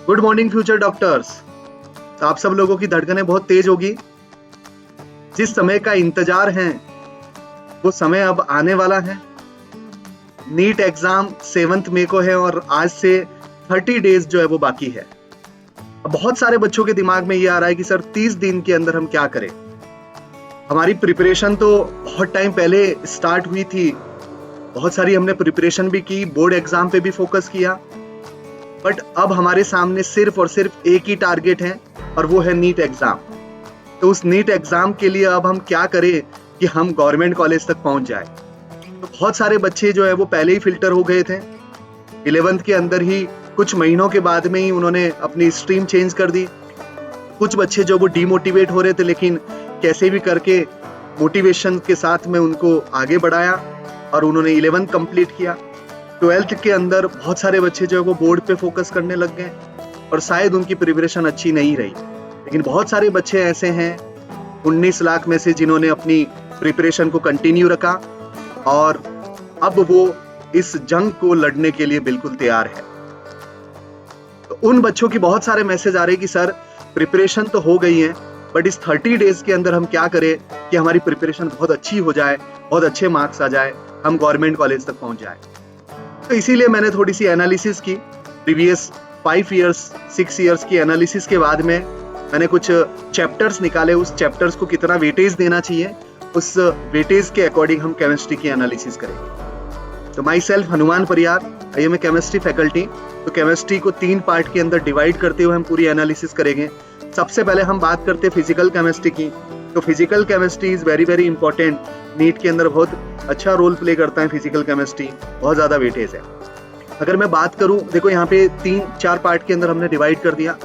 Good morning future doctors. आप सब लोगों की धड़कनें बहुत तेज होगी। जिस समय का इंतजार है वो समय अब आने वाला है। नीट एग्जाम 7 मई को है और आज से 30 डेज जो है वो बाकी है। अब बहुत सारे बच्चों के दिमाग में ये आ रहा है कि सर 30 दिन के अंदर हम क्या करें। हमारी प्रिपरेशन तो बहुत टाइम पहले स्टार्ट हुई थी, बहुत सारी हमने प्रिपरेशन भी की, बोर्ड एग्जाम पे भी फोकस किया, बट अब हमारे सामने सिर्फ और सिर्फ एक ही टारगेट है और वो है नीट एग्जाम। तो उस नीट एग्जाम के लिए अब हम क्या करें कि हम गवर्नमेंट कॉलेज तक पहुंच जाए। तो बहुत सारे बच्चे जो है वो पहले ही फिल्टर हो गए थे। 11th के अंदर ही कुछ महीनों के बाद में ही उन्होंने अपनी स्ट्रीम चेंज कर दी। कुछ बच्चे जो वो डीमोटिवेट हो रहे थे, लेकिन कैसे भी करके मोटिवेशन के साथ में उनको आगे बढ़ाया और उन्होंने 11th कंप्लीट किया। 12th के अंदर बहुत सारे बच्चे जो है वो बोर्ड पे फोकस करने लग गए और शायद उनकी प्रिपरेशन अच्छी नहीं रही, लेकिन बहुत सारे बच्चे ऐसे हैं 19 लाख में से जिन्होंने अपनी प्रिपरेशन को कंटिन्यू रखा और अब वो इस जंग को लड़ने के लिए बिल्कुल तैयार है। तो उन बच्चों की बहुत सारे मैसेज आ रहे हैं कि सर प्रिपरेशन तो हो गई है, बट इस 30 डेज के अंदर हम क्या करें कि हमारी प्रिपरेशन बहुत अच्छी हो जाए, बहुत अच्छे मार्क्स आ जाए, हम गवर्नमेंट कॉलेज तक पहुंच जाए। तो इसीलिए मैंने थोड़ी सी एनालिसिस की। प्रीवियस 5 इयर्स 6 इयर्स की एनालिसिस के बाद में मैंने कुछ चैप्टर्स निकाले। उस चैप्टर्स को कितना वेटेज देना चाहिए, उस वेटेज के अकॉर्डिंग हम केमिस्ट्री की एनालिसिस करेंगे। तो my self Hanuman Pariyar, I am a chemistry faculty. तो केमिस्ट्री को 3 पार्ट के अंदर डिवाइड करते हुए हम पूरी एनालिसिस करेंगे। सबसे पहले हम बात करते हैं फिजिकल केमिस्ट्री की। तो physical chemistry is very very important. NEET के अंदर बहुत अच्छा रोल प्ले करता है फिजिकल केमिस्ट्री, बहुत ज्यादा वेटेज है। अगर मैं बात करूं, देखो यहाँ पे 3-4 पार्ट के अंदर हमने डिवाइड कर दिया।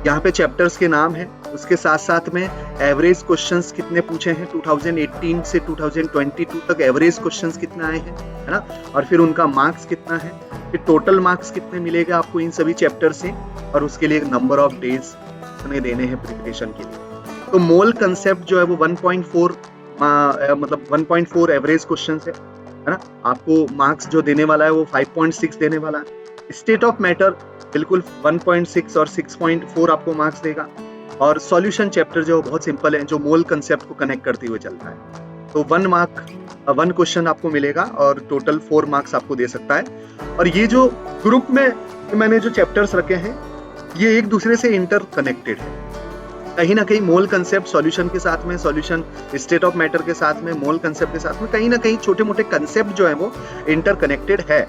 यहाँ पे चैप्टर्स के नाम है, उसके साथ साथ में एवरेज क्वेश्चंस कितने पूछे हैं 2018 से 2022 तक, एवरेज क्वेश्चंस कितने आए हैं, है ना, और फिर उनका मार्क्स कितना है, फिर टोटल मार्क्स कितने मिलेगा आपको इन सभी चैप्टर से, और उसके लिए नंबर ऑफ डेज कितने देने हैं प्रिपरेशन के लिए। तो मोल कंसेप्ट जो है वो 1.4 मतलब 1.4 एवरेज क्वेश्चन है ना। आपको मार्क्स जो देने वाला है वो 5.6 देने वाला है। स्टेट ऑफ मैटर बिल्कुल 1.6 और 6.4 आपको मार्क्स देगा। और सॉल्यूशन चैप्टर जो बहुत सिंपल है, जो मोल कंसेप्ट को कनेक्ट करते हुए चलता है। तो 1 क्वेश्चन आपको मिलेगा और टोटल 4 मार्क्स आपको दे सकता है। और ये जो ग्रुप में मैंने जो चैप्टर्स रखे हैं ये एक दूसरे से इंटर कनेक्टेड है। कहीं ना कहीं मोल कंसेप्ट सॉल्यूशन के साथ में, सॉल्यूशन स्टेट ऑफ मैटर के साथ में, मोल कंसेप्ट के साथ में कहीं ना कहीं छोटे मोटे कंसेप्ट जो है वो इंटरकनेक्टेड है।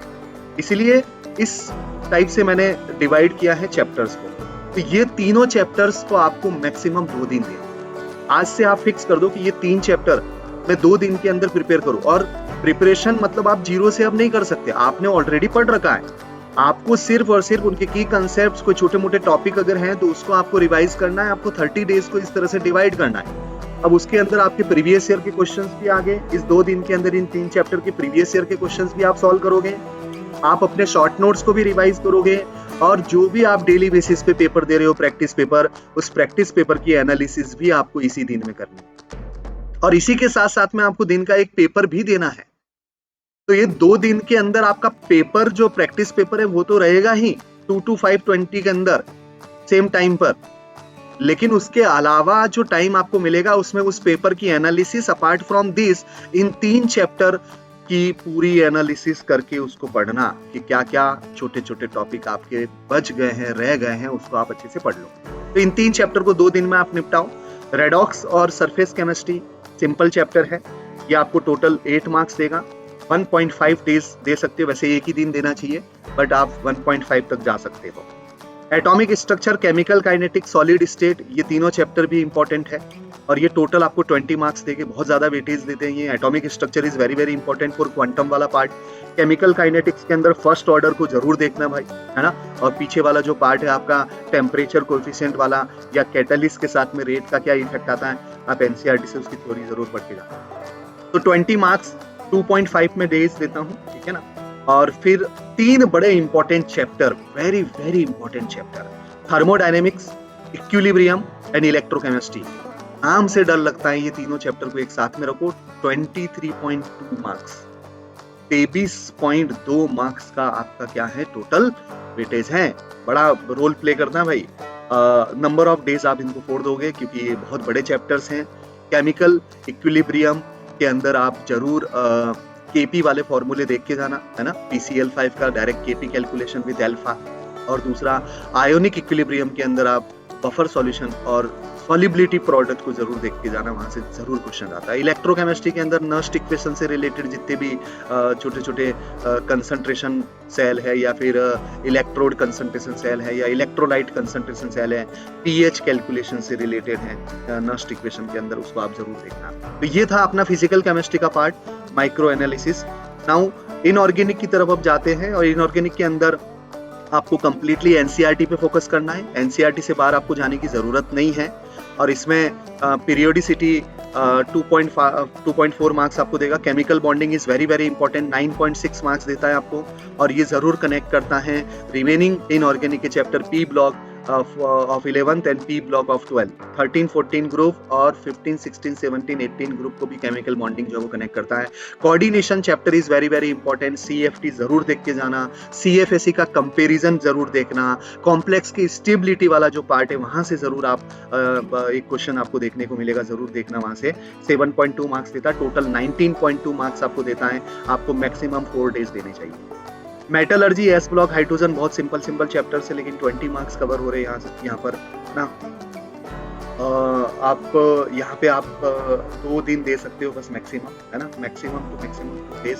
इसलिए इस टाइप से मैंने डिवाइड किया है चैप्टर्स को। तो ये तीनों चैप्टर्स को आपको मैक्सिमम 2 दिन दें। आज से आप फिक्स कर दो कि ये 3 चैप्टर मैं 2 दिन के अंदर प्रिपेयर करूं। और प्रिपरेशन मतलब आप जीरो से अब नहीं कर सकते, आपने ऑलरेडी पढ़ रखा है। आपको सिर्फ और सिर्फ उनके की कंसेप्ट्स, कोई छोटे मोटे टॉपिक अगर हैं तो उसको आपको रिवाइज करना है। आपको 30 डेज को इस तरह से डिवाइड करना है। अब उसके अंदर आपके प्रीवियस ईयर के क्वेश्चंस भी आ गए। इस 2 दिन के अंदर इन 3 चैप्टर के प्रीवियस ईयर के क्वेश्चंस भी आप सॉल्व करोगे। आप अपने शॉर्ट नोट्स को भी रिवाइज करोगे और जो भी आप डेली बेसिस पे पेपर दे रहे हो, प्रैक्टिस पेपर, उस प्रैक्टिस पेपर की एनालिसिस भी आपको इसी दिन में करनी है। और इसी के साथ साथ में आपको दिन का एक पेपर भी देना है। तो ये 2 दिन के अंदर आपका पेपर, जो प्रैक्टिस पेपर है, वो तो रहेगा ही 2 to 5:20 के अंदर सेम टाइम पर, लेकिन उसके अलावा जो टाइम आपको मिलेगा उसमें उस पेपर की analysis, apart from this in 3 chapter की पूरी एनालिसिस करके उसको पढ़ना कि क्या क्या छोटे छोटे टॉपिक आपके बच गए हैं, रह गए हैं, उसको आप अच्छे से पढ़ लो। तो इन 3 चैप्टर को 2 दिन में आप निपटाओ। रेडॉक्स और सरफेस केमिस्ट्री सिंपल चैप्टर है, ये आपको टोटल 8 मार्क्स देगा। 1.5 डेज दे सकते हो, वैसे एक ही दिन देना चाहिए, बट आप 1.5 तक जा सकते हो। Atomic structure, chemical kinetics, solid state, ये तीनों चैप्टर भी इंपॉर्टेंट है और ये टोटल आपको 20 मार्क्स देके बहुत ज्यादा वेटेज देते हैं। ये atomic structure is very very important for quantum वाला पार्ट। केमिकल काइनेटिक्स के अंदर फर्स्ट ऑर्डर को जरूर देखना भाई, है ना। और पीछे वाला जो पार्ट है आपका टेम्परेचर कोएफिशिएंट वाला या कैटलिस्ट के साथ में रेट का क्या इफेक्ट आता है, आप एनसीईआरटी से उसकी थ्योरी जरूर पढ़ के जाना। तो 20 मार्क्स 2.5 में डेज देता हूँ, ठीक है ना। और फिर 3 बड़े important chapter, very very important chapter, thermodynamics, equilibrium and electrochemistry. नाम से डर लगता है, ये तीनों चैप्टर को एक साथ में रखो। 23.2 मार्क्स, 23.2 मार्क्स का आपका क्या है टोटल वेटेज हैं, बड़ा रोल प्ले करना है भाई। नंबर ऑफ डेज आप इनको फोड़ दोगे क्योंकि ये बहुत बड़े चैप्टर्स हैं। केमिकल इक्विलिब्रियम के अंदर आप जरूर केपी वाले फॉर्मूले देख के जाना, है ना, PCl5 का direct KP calculation with alpha, और दूसरा आयोनिक इक्विलिब्रियम के अंदर आप बफर सॉल्यूशन और सॉलिबिलिटी प्रोडक्ट को जरूर देख के जाना, वहां से जरूर क्वेश्चन आता है। इलेक्ट्रोकेमिस्ट्री के अंदर नर्स्ट इक्वेशन से रिलेटेड जितने भी छोटे छोटे कंसंट्रेशन सेल है या फिर इलेक्ट्रोड कंसंट्रेशन सेल है या इलेक्ट्रोलाइट कंसंट्रेशन सेल है, पीएच कैलकुलेशन से रिलेटेड है नर्स्ट इक्वेशन के अंदर, उसको आप जरूर देखना। तो ये था अपना फिजिकल केमिस्ट्री का part, micro analysis. Now inorganic की तरफ अब जाते हैं, और इनऑर्गेनिक के अंदर आपको कंप्लीटली एनसीईआरटी पे फोकस करना है। एनसीईआरटी से बाहर आपको जाने की जरूरत नहीं है, और इसमें पीरियोडिसिटी 2.4 मार्क्स आपको देगा। Chemical bonding is very very important, 9.6 marks देता है आपको, और ये जरूर कनेक्ट करता है रिमेनिंग इनऑर्गेनिक के chapter P block of 11th and P block of 12, 13, 14 group और 15, 16, 17, 18 ग्रुप को भी केमिकल बॉन्डिंग जो है वो कनेक्ट करता है। Coordination chapter is very very important, CFT जरूर देख के जाना, CFSE का कंपैरिजन जरूर देखना, कॉम्प्लेक्स की स्टेबिलिटी वाला जो पार्ट है वहां से जरूर आप एक क्वेश्चन आपको देखने को मिलेगा, जरूर देखना वहां से। 7.2 मार्क्स देता है, टोटल 19.2 मार्क्स आपको देता है, आपको मैक्सिमम 4 डेज देने चाहिए। मेटलर्जी एस ब्लॉक हाइड्रोजन बहुत सिंपल चैप्टर से, लेकिन 20 मार्क्स कवर हो रहे हैं यहाँ पर ना। आप यहाँ पे आप 2 दिन दे सकते हो बस मैक्सिमम, है ना, मैक्सिमम टू मैक्सिमम डेज।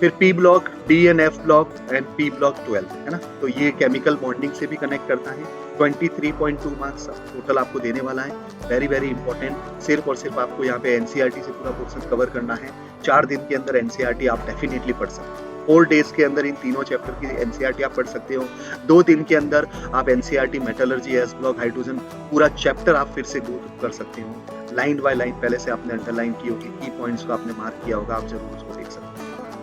फिर P block, D and F block and P block 12, है ना, तो ये केमिकल बॉन्डिंग से भी कनेक्ट करता है। 23.2 मार्क्स टोटल आपको देने वाला है, वेरी वेरी इंपॉर्टेंट। सिर्फ और सिर्फ आपको यहाँ पे एनसीईआरटी से पूरा पोर्शन कवर करना है। 4 दिन के अंदर एनसीईआरटी आप डेफिनेटली पढ़ सकते हो। 4 डेज के अंदर इन तीनों चैप्टर की एनसीईआरटी आप पढ़ सकते हो। 2 दिन के अंदर आप NCERT metallurgy S block hydrogen पूरा चैप्टर आप फिर से गो कर सकते हो, लाइन बाय लाइन। पहले से आपने अंडरलाइन की होगी, की पॉइंट्स को आपने मार्क किया होगा, आप जरूर उसको देख सकते हो।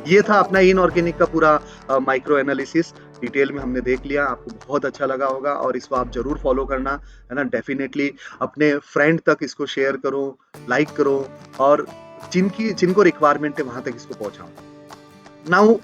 ये था अपना इनऑर्गेनिक का पूरा माइक्रो एनालिसिस, डिटेल में हमने देख लिया, आपको बहुत अच्छा लगा होगा और इसको आप जरूर फॉलो करना, है ना। डेफिनेटली अपने फ्रेंड तक इसको शेयर करो, लाइक करो, और जिनको रिक्वायरमेंट है वहां तक इसको पहुंचाओ। Now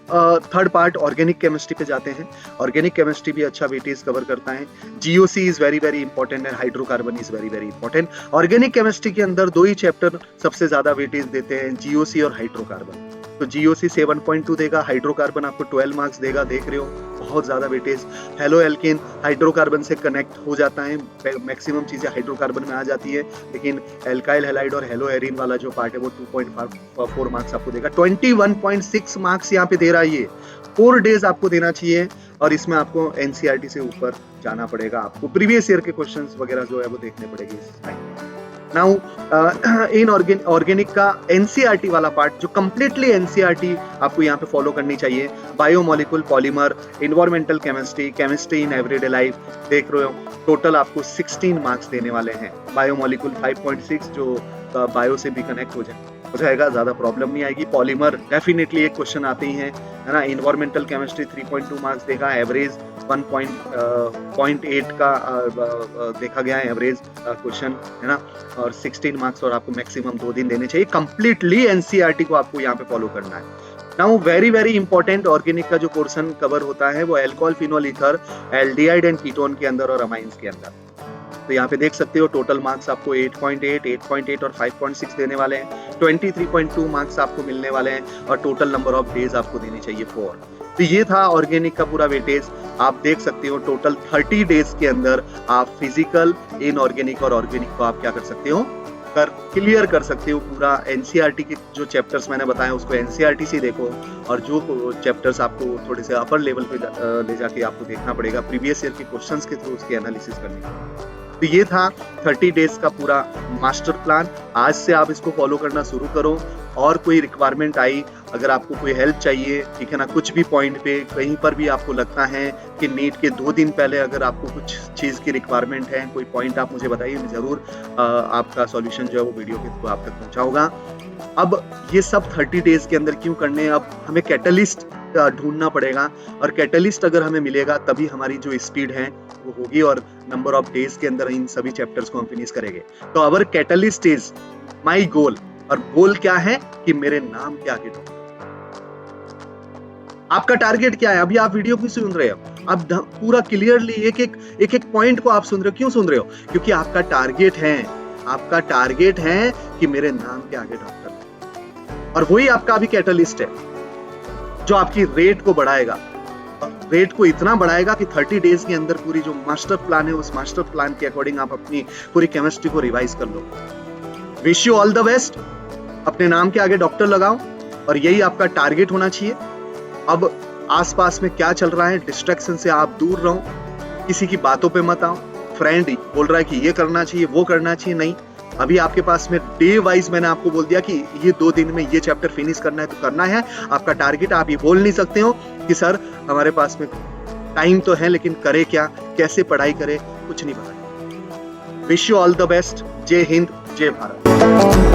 third part organic chemistry पे जाते हैं। ऑर्गेनिक केमिस्ट्री भी अच्छा वेटेज कवर करता है। GOC is very very important and hydrocarbon is very very important. Organic chemistry के अंदर 2 ही चैप्टर सबसे ज्यादा वेटेज देते हैं, जीओसी और हाइड्रोकार्बन। तो जीओसी 7.2 देगा, हाइड्रोकार्बन आपको 12 मार्क्स देगा, देख रहे हो बहुत ज्यादा वेटेज। हेलो एल्केन हाइड्रोकार्बन से कनेक्ट हो जाता है, मैक्सिमम चीजें हाइड्रोकार्बन में आ जाती है, लेकिन एल्काइल हैलाइड और हेलो एरिन वाला जो पार्ट है वो 2.4 मार्क्स आपको देगा। 21.6 मार्क्स यहाँ पे दे रहा है ये। 4 डेज आपको देना चाहिए, और इसमें आपको एनसीईआरटी से ऊपर जाना पड़ेगा, आपको प्रीवियस ईयर के क्वेश्चंस वगैरह जो है वो देखने पड़ेंगे इस टाइम। नाउ इन ऑर्गेनिक का एनसीईआरटी वाला पार्ट जो कंप्लीटली एनसीईआरटी आपको यहाँ पे फॉलो करनी चाहिए, biomolecule, polymer, environmental chemistry, chemistry in everyday life, देख रहे हो टोटल आपको 16 मार्क्स देने वाले हैं। बायोमोलिकुल 5.6 जो बायो से भी कनेक्ट हो जाएगा, ज्यादा प्रॉब्लम नहीं आएगी। पॉलीमर डेफिनेटली एक क्वेश्चन आते ही है ना। इन्वायरमेंटल केमिस्ट्री 3.2 मार्क्स देगा, एवरेज 1.8 का देखा गया है एवरेज क्वेश्चन, है ना, और 16 मार्क्स, और आपको मैक्सिमम 2 दिन देने चाहिए। कंप्लीटली एनसीईआरटी को आपको यहाँ पे फॉलो करना है। Now very very important organic का जो पोर्शन कवर होता है वो alcohol, phenol, ether, aldehyde and ketone के अंदर और अमाइंस के अंदर। तो यहाँ पे देख सकते हो टोटल मार्क्स आपको 8.8, 8.8 और 5.6 देने वाले हैं। 23.2 मार्क्स आपको मिलने वाले हैं, और टोटल नंबर ऑफ डेज आपको देने चाहिए 4। तो ये था ऑर्गेनिक का पूरा वेटेज। आप देख सकते हो टोटल 30 डेज के अंदर आप फिजिकल, इनऑर्गेनिक और ऑर्गेनिक को आप क्या कर सकते हो, क्लियर कर सकते हो। पूरा एनसीईआरटी के जो चैप्टर्स मैंने बताए उसको एनसीईआरटी से देखो, और जो चैप्टर्स आपको थोड़े से अपर लेवल पे ले जाके आपको देखना पड़ेगा प्रीवियस ईयर के क्वेश्चंस के थ्रू उसकी एनालिसिस करनी। तो ये था 30 डेज का पूरा मास्टर प्लान। आज से आप इसको फॉलो करना शुरू करो, और कोई रिक्वायरमेंट आई, अगर आपको कोई हेल्प चाहिए, ठीक है ना, कुछ भी पॉइंट पे कहीं पर भी आपको लगता है कि नीट के 2 दिन पहले अगर आपको कुछ चीज़ की रिक्वायरमेंट है, कोई पॉइंट आप मुझे बताइए, मैं ज़रूर आपका सॉल्यूशन जो है वो वीडियो के थ्रू आप तक पहुँचाऊंगा। अब ये सब 30 डेज के अंदर क्यों करने हैं, अब हमें कैटलिस्ट ढूंढना पड़ेगा, और कैटलिस्ट अगर हमें मिलेगा तभी हमारी जो स्पीड है वो होगी, और नंबर ऑफ डेज के अंदर इन सभी चैप्टर्स को हम फिनिश करेंगे। तो अवर कैटलिस्ट इज माई गोल, और गोल क्या है कि मेरे नाम के आगे आपका टारगेट क्या है। अभी आप वीडियो क्यों सुन रहे हो, आप पूरा क्लियरली एक एक पॉइंट को आप सुन रहे हो। क्यों सुन रहे हो? क्योंकि आपका टारगेट है कि मेरे नाम के आगे डॉक्टर लगे। और वही आपका अभी कैटलिस्ट है जो आपकी रेट को बढ़ाएगा, रेट को इतना बढ़ाएगा कि 30 डेज के अंदर पूरी जो मास्टर प्लान है, उस मास्टर प्लान के अकॉर्डिंग आप अपनी पूरी केमिस्ट्री को रिवाइज कर लो। Wish you all the best. अपने नाम के आगे डॉक्टर लगाओ और यही आपका टारगेट होना चाहिए। अब आसपास में क्या चल रहा है, डिस्ट्रैक्शन से आप दूर रहो, किसी की बातों पे मत आओ। फ्रेंड बोल रहा है कि ये करना चाहिए, वो करना चाहिए, नहीं। अभी आपके पास में डे वाइज मैंने आपको बोल दिया कि ये 2 दिन में ये चैप्टर फिनिश करना है तो करना है। आपका टारगेट, आप ये बोल नहीं सकते हो कि सर हमारे पास में टाइम तो है लेकिन करे क्या, कैसे पढ़ाई करे, कुछ नहीं पता। Wish you all the best. जय हिंद, जय भारत।